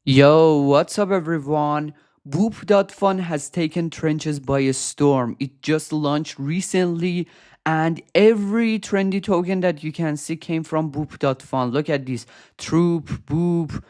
Yo, what's up everyone? Boop.Fun has taken trenches by a storm. It just launched recently and every trendy token that you can see came from Boop.Fun. Look at this. Troop, Boop,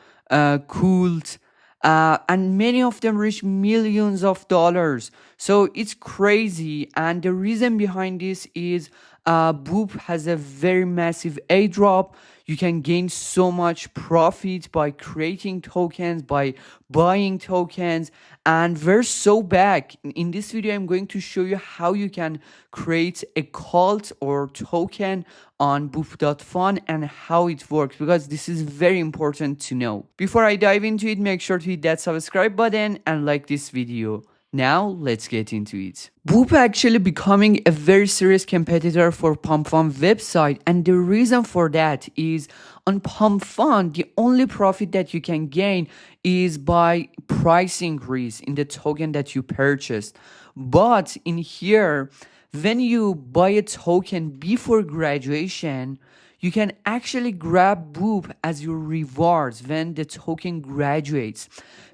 Cult, and many of them reach millions of dollars. So it's crazy. And the reason behind this is Boop has a very massive airdrop. You can gain so much profit by creating tokens, by buying tokens, and we're so back. In this video, I'm going to show you how you can create a cult or token on Boop.Fun and how it works, because this is very important to know. Before I dive into it, make sure to hit that subscribe button and like this video. Now, let's get into it. Boop actually becoming a very serious competitor for PumpFun website, and the reason for that is on PumpFun, the only profit that you can gain is by price increase in the token that you purchased. But in here, when you buy a token before graduation, you can actually grab Boop as your rewards when the token graduates.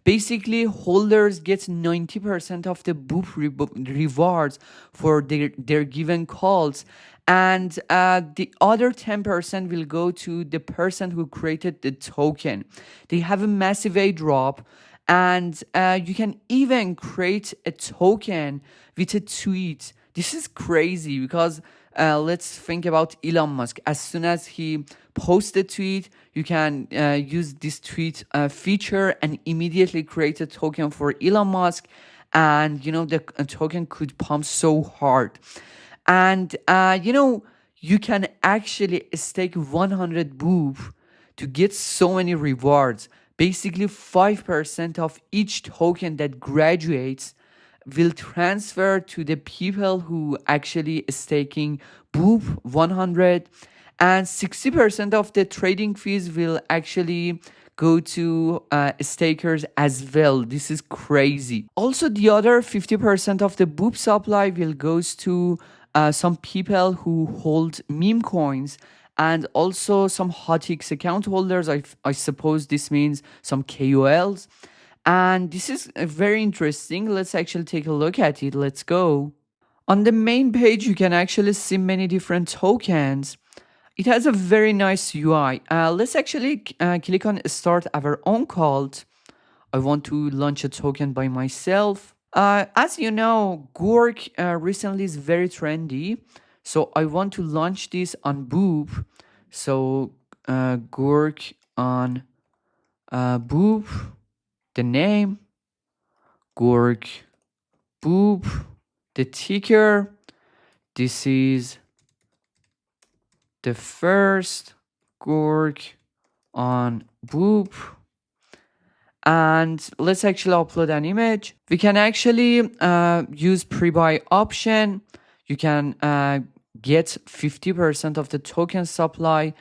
Basically, holders get 90% of the Boop rewards for their given calls, and the other 10% will go to the person who created the token. They have a massive airdrop, and you can even create a token with a tweet. This is crazy because let's think about Elon Musk. As soon as he posts a tweet, you can use this tweet feature and immediately create a token for Elon Musk, and the token could pump so hard. And you can actually stake 100 Boop to get so many rewards. Basically, 5% of each token that graduates will transfer to the people who actually staking Boop 100, and 60% of the trading fees will actually go to stakers as well. This is crazy. Also, the other 50% of the Boop supply will goes to some people who hold meme coins, and also some hotix account holders. I suppose this means some KOLs. And this is very interesting. Let's actually take a look at it. Let's go. On the main page, you can actually see many different tokens. It has a very nice UI. Let's actually click on start our own cult. I want to launch a token by myself. As you know, Gork recently is very trendy. So I want to launch this on Boop. So Gork on Boop. The name, Gork Boop, the ticker. This is the first Gork on Boop. And let's actually upload an image. We can actually use pre-buy option. You can get 50% of the token supply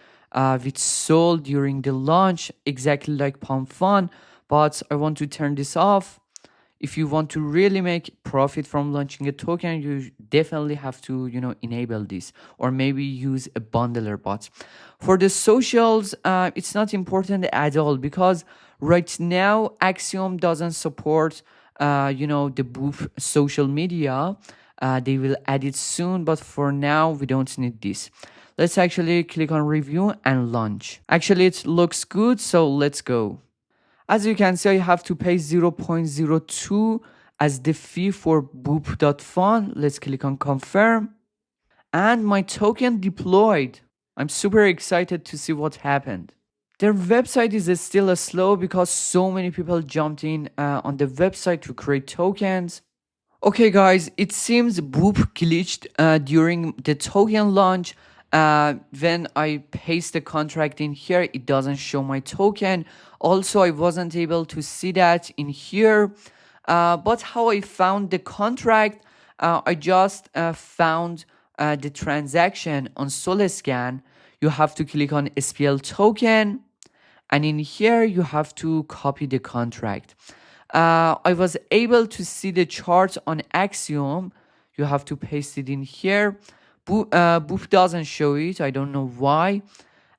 which sold during the launch, exactly like PumpFun. But I want to turn this off. If you want to really make profit from launching a token, you definitely have to enable this, or maybe use a bundler bot. For the socials, it's not important at all, because right now Axiom doesn't support the Boop social media. They will add it soon, but for now we don't need this. Let's actually click on review and launch. Actually, it looks good, so let's go. As you can see, I have to pay 0.02 as the fee for Boop.Fun. Let's click on confirm. And my token deployed. I'm super excited to see what happened. Their website is still slow because so many people jumped in on the website to create tokens. Okay guys, it seems Boop glitched during the token launch. When I paste the contract in here, it doesn't show my token. Also, I wasn't able to see that in here. But how I found the contract, I just found the transaction on Solscan. You have to click on SPL token, and in here you have to copy the contract. I was able to see the chart on Axiom. You have to paste it in here. Boop doesn't show it. I don't know why.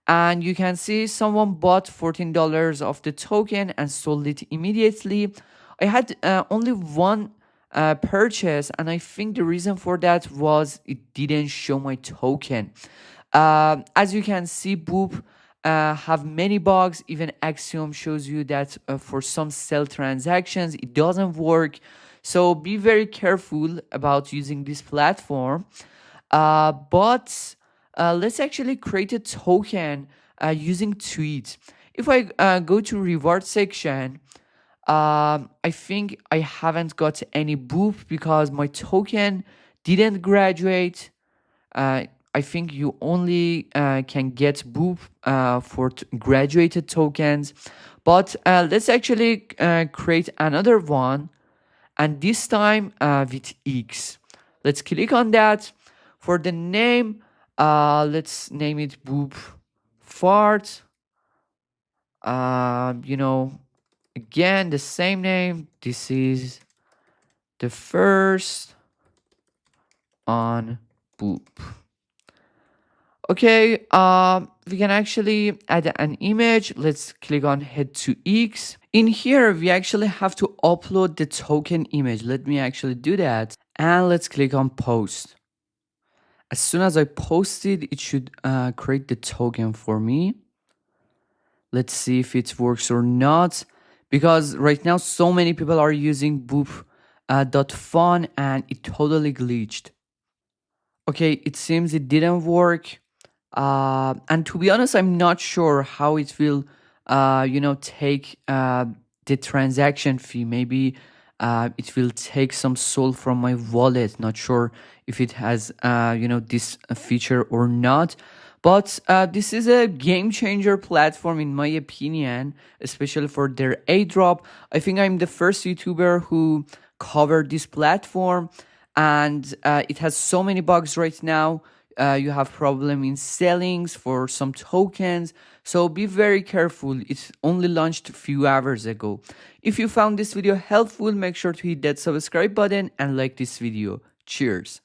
And you can see someone bought $14 of the token and sold it immediately. I had only one purchase, and I think the reason for that was it didn't show my token. As you can see, Boop have many bugs. Even Axiom shows you that for some sell transactions it doesn't work. So be very careful about using this platform. But let's actually create a token using tweet. If I go to reward section, I think I haven't got any Boop because my token didn't graduate. I think you only can get Boop for graduated tokens. But let's actually create another one, and this time with X. Let's click on that. For the name, let's name it Boop Fart. Again, the same name. This is the first on Boop. Okay, we can actually add an image. Let's click on head to X. In here, we actually have to upload the token image. Let me actually do that. And let's click on post. As soon as I post it, it should create the token for me. Let's see if it works or not. Because right now, so many people are using Boop.Fun and it totally glitched. Okay, it seems it didn't work. And to be honest, I'm not sure how it will, take the transaction fee. Maybe it will take some soul from my wallet. Not sure if it has, this feature or not. But this is a game changer platform, in my opinion, especially for their airdrop. I think I'm the first YouTuber who covered this platform, and it has so many bugs right now. You have problem in sellings for some tokens, so be very careful. It's only launched a few hours ago. If you found this video helpful, make sure to hit that subscribe button and like this video. Cheers.